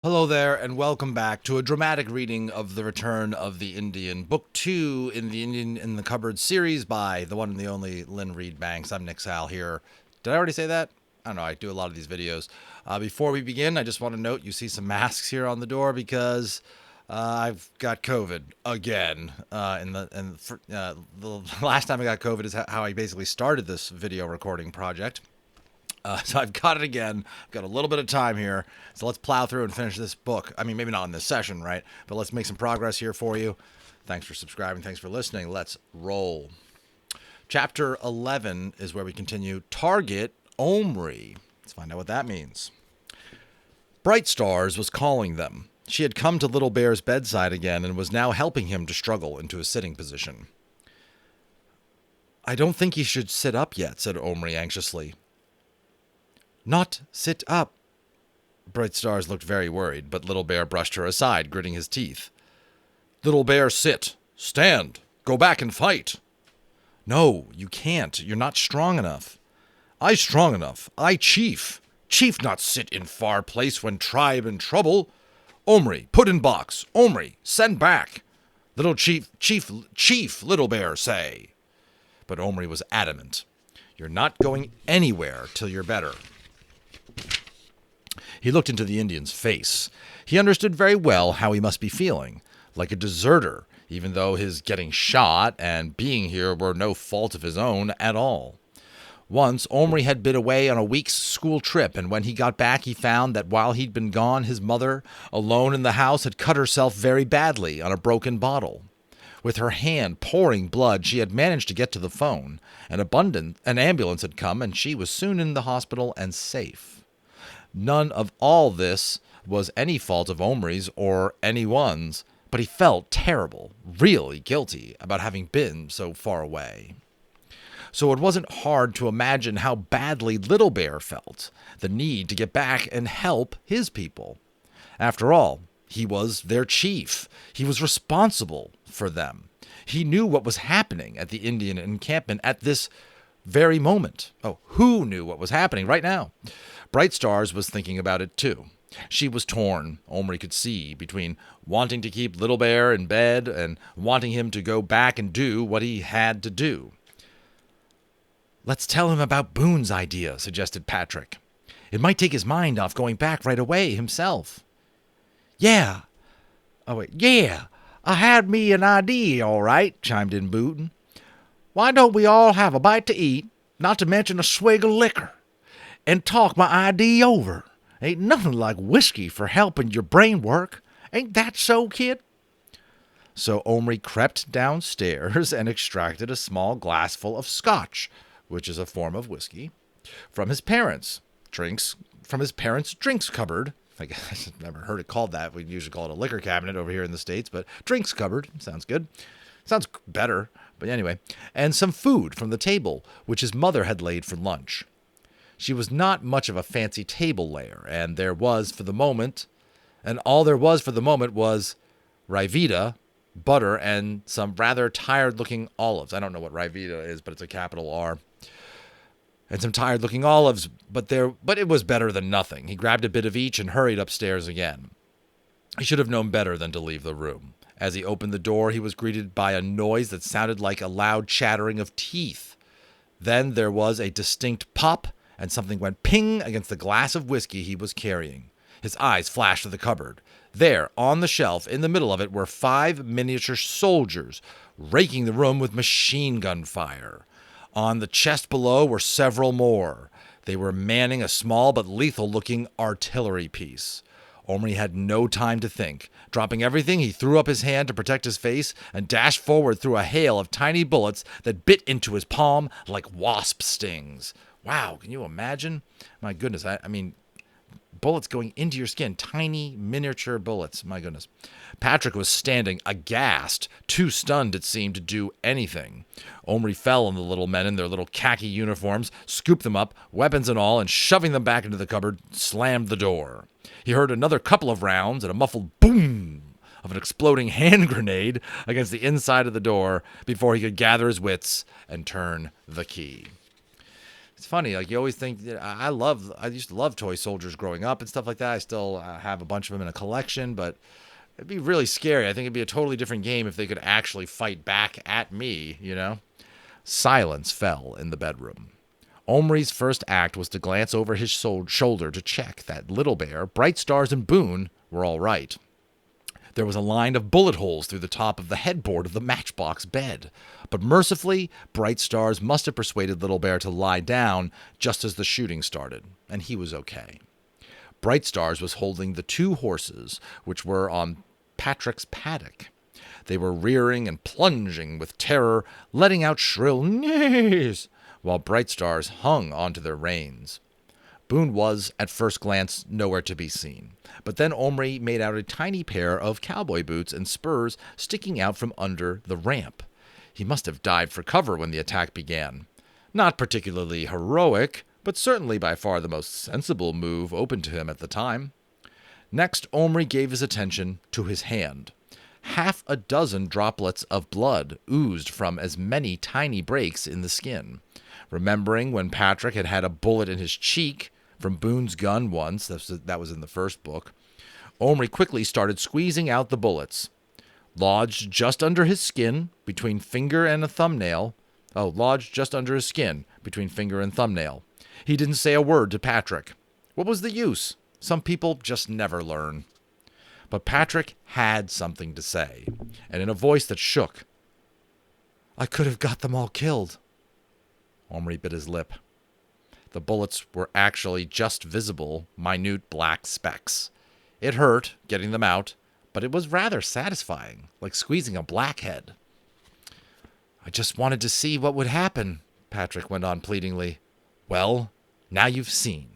Hello there, and welcome back to a dramatic reading of The Return of the Indian, Book 2 in the Indian in the Cupboard series by the one and the only Lynn Read Banks. I'm Nick Sal here. Did I already say that? I don't know, I do a lot of these videos. Before we begin, I just want to note you see some masks here on the door because I've got COVID again. The last time I got COVID is how I basically started this video recording project. So I've got it again. I've got a little bit of time here. So let's plow through and finish this book. I mean, maybe not in this session, right? But let's make some progress here for you. Thanks for subscribing. Thanks for listening. Let's roll. Chapter 11 is where we continue. Target Omri. Let's find out what that means. Bright Stars was calling them. She had come to Little Bear's bedside again and was now helping him to struggle into a sitting position. I don't think he should sit up yet, said Omri anxiously. Not sit up. Bright Stars looked very worried, but Little Bear brushed her aside, gritting his teeth. Little Bear, sit. Stand. Go back and fight. No, you can't. You're not strong enough. I strong enough. I chief. Chief not sit in far place when tribe in trouble. Omri, put in box. Omri, send back. Little chief, Little Bear, say. But Omri was adamant. You're not going anywhere till you're better. He looked into the Indian's face. He understood very well how he must be feeling, like a deserter, even though his getting shot and being here were no fault of his own at all. Once, Omri had been away on a week's school trip, and when he got back he found that while he'd been gone, his mother, alone in the house, had cut herself very badly on a broken bottle. With her hand pouring blood, she had managed to get to the phone. An ambulance had come, and she was soon in the hospital and safe. None of all this was any fault of Omri's or anyone's, but he felt terrible, really guilty about having been so far away. So it wasn't hard to imagine how badly Little Bear felt, the need to get back and help his people. After all, he was their chief. He was responsible for them. He knew what was happening at the Indian encampment at this very moment. Oh, who knew what was happening right now? Bright Stars was thinking about it too. She was torn, Omri could see, between wanting to keep Little Bear in bed and wanting him to go back and do what he had to do. Let's tell him about Boone's idea, suggested Patrick. It might take his mind off going back right away himself. Yeah. Yeah, I had me an idea, all right, chimed in Boone. Why don't we all have a bite to eat, not to mention a swig of liquor, and talk my idea over? Ain't nothing like whiskey for helping your brain work. Ain't that so, kid? So Omri crept downstairs and extracted a small glassful of scotch, which is a form of whiskey, from his parents' drinks cupboard. I guess I've never heard it called that. We usually call it a liquor cabinet over here in the States, but drinks cupboard sounds good. Sounds better, but anyway. And some food from the table, which his mother had laid for lunch. She was not much of a fancy table layer, and all there was for the moment was Rivita, butter, and some rather tired-looking olives. I don't know what Rivita is, but it's a capital R. And some tired-looking olives, but it was better than nothing. He grabbed a bit of each and hurried upstairs again. He should have known better than to leave the room. As he opened the door, he was greeted by a noise that sounded like a loud chattering of teeth. Then there was a distinct pop, and something went ping against the glass of whiskey he was carrying. His eyes flashed to the cupboard. There, on the shelf, in the middle of it, were 5 miniature soldiers, raking the room with machine gun fire. On the chest below were several more. They were manning a small but lethal-looking artillery piece. Omri had no time to think. Dropping everything, he threw up his hand to protect his face and dashed forward through a hail of tiny bullets that bit into his palm like wasp stings. Wow, can you imagine? My goodness, I mean, bullets going into your skin. Tiny, miniature bullets. My goodness. Patrick was standing aghast, too stunned, it seemed, to do anything. Omri fell on the little men in their little khaki uniforms, scooped them up, weapons and all, and shoving them back into the cupboard, slammed the door. He heard another couple of rounds and a muffled boom of an exploding hand grenade against the inside of the door before he could gather his wits and turn the key. It's funny, like you always think that I used to love toy soldiers growing up and stuff like that. I still have a bunch of them in a collection, but it'd be really scary. I think it'd be a totally different game if they could actually fight back at me, you know? Silence fell in the bedroom. Omri's first act was to glance over his shoulder to check that Little Bear, Bright Stars, and Boone were all right. There was a line of bullet holes through the top of the headboard of the matchbox bed, but mercifully, Bright Stars must have persuaded Little Bear to lie down just as the shooting started, and he was okay. Bright Stars was holding the 2 horses, which were on Patrick's paddock. They were rearing and plunging with terror, letting out shrill neighs, while Bright Stars hung onto their reins. Boone was, at first glance, nowhere to be seen, but then Omri made out a tiny pair of cowboy boots and spurs sticking out from under the ramp. He must have dived for cover when the attack began. Not particularly heroic, but certainly by far the most sensible move open to him at the time. Next, Omri gave his attention to his hand. 6 droplets of blood oozed from as many tiny breaks in the skin. Remembering when Patrick had had a bullet in his cheek from Boone's gun once, that was in the first book, Omri quickly started squeezing out the bullets. Lodged just under his skin, between finger and thumbnail. He didn't say a word to Patrick. What was the use? Some people just never learn. But Patrick had something to say, and in a voice that shook. I could have got them all killed. Omri bit his lip. The bullets were actually just visible, minute black specks. It hurt, getting them out, but it was rather satisfying, like squeezing a blackhead. I just wanted to see what would happen, Patrick went on pleadingly. Well, now you've seen.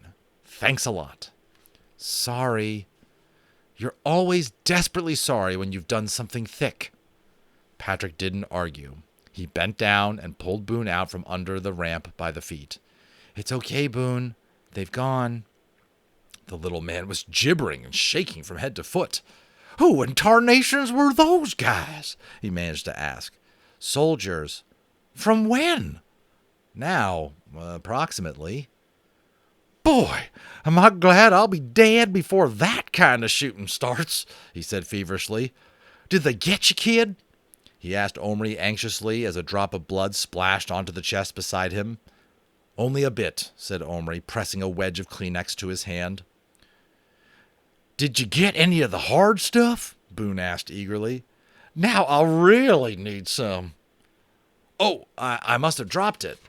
Thanks a lot. Sorry. You're always desperately sorry when you've done something thick. Patrick didn't argue. He bent down and pulled Boone out from under the ramp by the feet. It's okay, Boone. They've gone. The little man was gibbering and shaking from head to foot. Who in tarnations were those guys? He managed to ask. Soldiers. From when? Now, approximately. Boy, am I glad I'll be dead before that kind of shooting starts, he said feverishly. Did they get you, kid? He asked Omri anxiously as a drop of blood splashed onto the chest beside him. Only a bit, said Omri, pressing a wedge of Kleenex to his hand. Did you get any of the hard stuff? Boone asked eagerly. Now I'll really need some. Oh, I must have dropped it.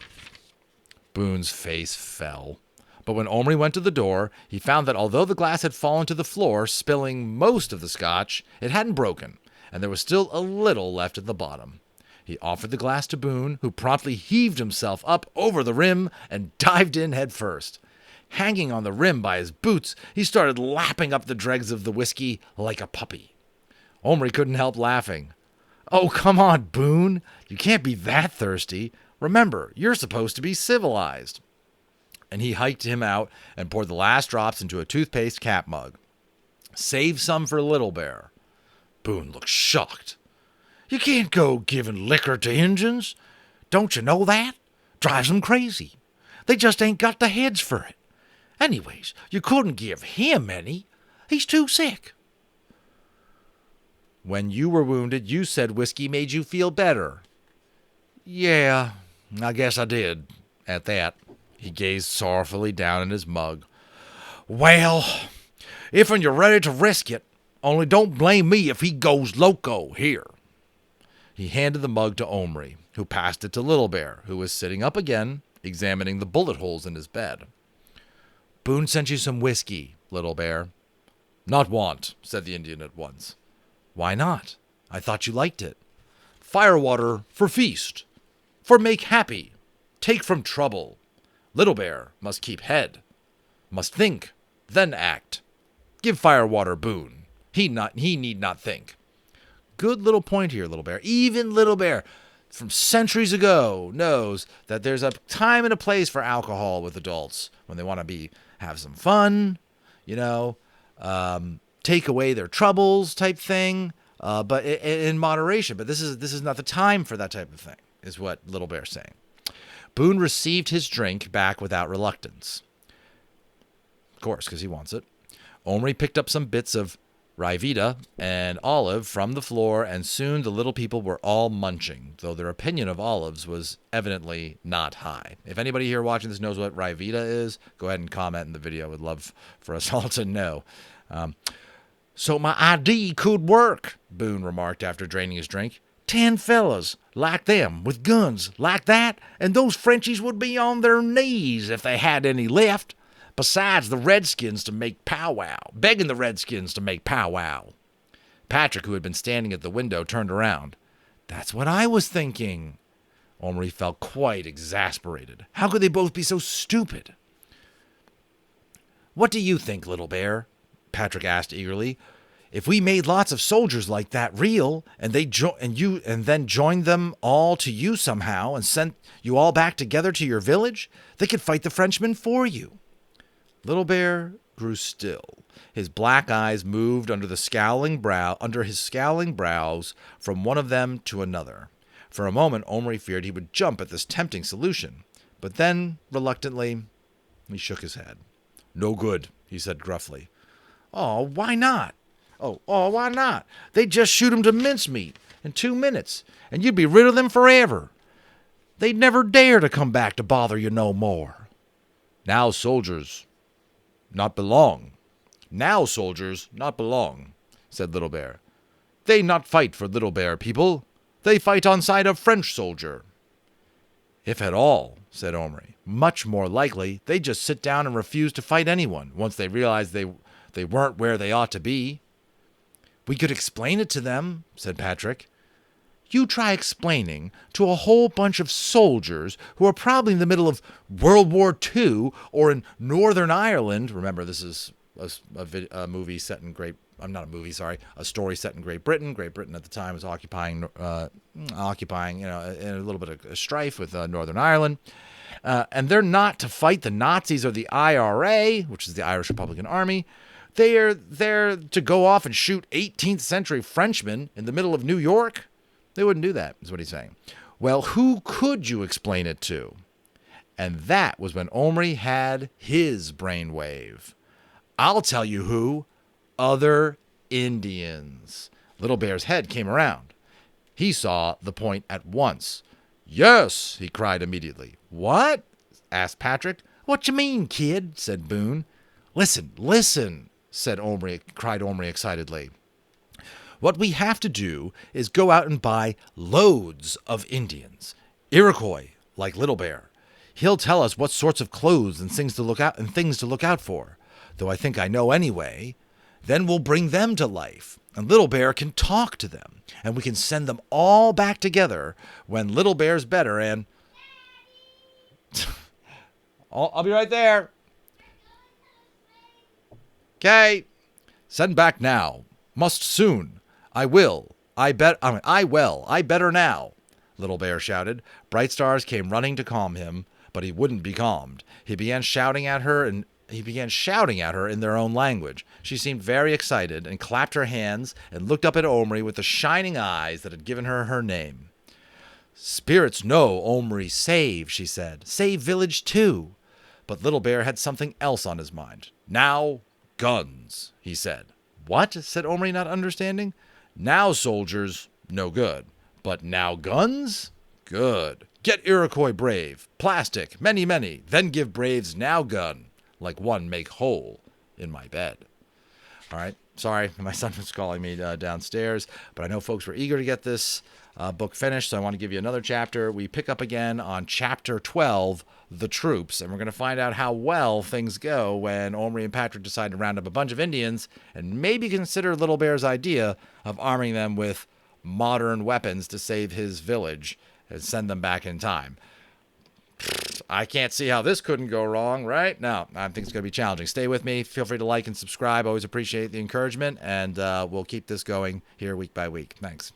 Boone's face fell. But when Omri went to the door, he found that although the glass had fallen to the floor, spilling most of the scotch, it hadn't broken, and there was still a little left at the bottom. He offered the glass to Boone, who promptly heaved himself up over the rim and dived in head first. Hanging on the rim by his boots, he started lapping up the dregs of the whiskey like a puppy. Omri couldn't help laughing. Oh, come on, Boone. You can't be that thirsty. Remember, you're supposed to be civilized. And he hiked him out and poured the last drops into a toothpaste cap mug. Save some for Little Bear. Boone looked shocked. You can't go giving liquor to Injuns. Don't you know that? Drives them crazy. They just ain't got the heads for it. Anyways, you couldn't give him any. He's too sick. When you were wounded, you said whiskey made you feel better. Yeah, I guess I did, at that. He gazed sorrowfully down in his mug. Well, if you're ready to risk it, only don't blame me if he goes loco here. He handed the mug to Omri, who passed it to Little Bear, who was sitting up again, examining the bullet holes in his bed. Boone sent you some whiskey, Little Bear. Not want, said the Indian at once. Why not? I thought you liked it. Firewater for feast, for make happy, take from trouble. Little Bear must keep head, must think, then act. Give Firewater Boone. He need not think. Good little point here, Little Bear. Even Little Bear, from centuries ago, knows that there's a time and a place for alcohol with adults when they want to have some fun, take away their troubles type thing, but in moderation. But this is not the time for that type of thing, is what Little Bear's saying. Boone received his drink back without reluctance. Of course, because he wants it. Omri picked up some bits of Rivita and olive from the floor, and soon the little people were all munching, though their opinion of olives was evidently not high. If anybody here watching this knows what Rivita is, go ahead and comment in the video. I would love for us all to know. So my ID could work, Boone remarked after draining his drink. 10 fellas like them with guns like that, and those Frenchies would be on their knees if they had any left. Besides the Redskins to make powwow, begging the Redskins to make powwow. Patrick, who had been standing at the window, turned around. That's what I was thinking. Omri felt quite exasperated. How could they both be so stupid? What do you think, Little Bear? Patrick asked eagerly. If we made lots of soldiers like that real, and then joined them all to you somehow and sent you all back together to your village, they could fight the Frenchmen for you. Little Bear grew still. His black eyes moved under his scowling brows from one of them to another. For a moment, Omri feared he would jump at this tempting solution, but then, reluctantly, he shook his head. No good, he said gruffly. Oh, why not? Oh, why not? They'd just shoot him to mincemeat in 2 minutes, and you'd be rid of them forever. They'd never dare to come back to bother you no more. Now soldiers not belong, said Little Bear. They not fight for Little Bear people. They fight on side of French soldier. If at all, said Omri. Much more likely they just sit down and refuse to fight anyone once they realize they weren't where they ought to be. We could explain it to them, said Patrick. You try explaining to a whole bunch of soldiers who are probably in the middle of World War II or in Northern Ireland. Remember, this is a movie set in a story set in Great Britain. Great Britain at the time was occupying in a little bit of strife with Northern Ireland. And they're not to fight the Nazis or the IRA, which is the Irish Republican Army. They're there to go off and shoot 18th century Frenchmen in the middle of New York. They wouldn't do that, is what he's saying. Well, who could you explain it to? And that was when Omri had his brainwave. I'll tell you who. Other Indians. Little Bear's head came around. He saw the point at once. Yes, he cried immediately. What? Asked Patrick. What you mean, kid? Said Boone. Listen, cried Omri excitedly. What we have to do is go out and buy loads of Indians. Iroquois, like Little Bear. He'll tell us what sorts of clothes and things to look out for. Though I think I know anyway. Then we'll bring them to life, and Little Bear can talk to them, and we can send them all back together when Little Bear's better and... I'll be right there. Okay. Send back now. Must soon. I better now, Little Bear shouted. Bright Stars came running to calm him, but he wouldn't be calmed. He began shouting at her in their own language. She seemed very excited and clapped her hands and looked up at Omri with the shining eyes that had given her her name. Spirits know Omri save, she said. Save village too. But Little Bear had something else on his mind. Now, guns, he said. What? Said Omri, not understanding. Now soldiers, no good. But now guns? Good. Get Iroquois brave. Plastic, many, then give braves now gun. Like one make hole in my bed. All right. Sorry, my son was calling me downstairs, but I know folks were eager to get this book finished, so I want to give you another chapter. We pick up again on chapter 12, The Troops, and we're going to find out how well things go when Omri and Patrick decide to round up a bunch of Indians and maybe consider Little Bear's idea of arming them with modern weapons to save his village and send them back in time. I can't see how this couldn't go wrong, right? No, I think it's going to be challenging. Stay with me. Feel free to like and subscribe. Always appreciate the encouragement, and we'll keep this going here week by week. Thanks.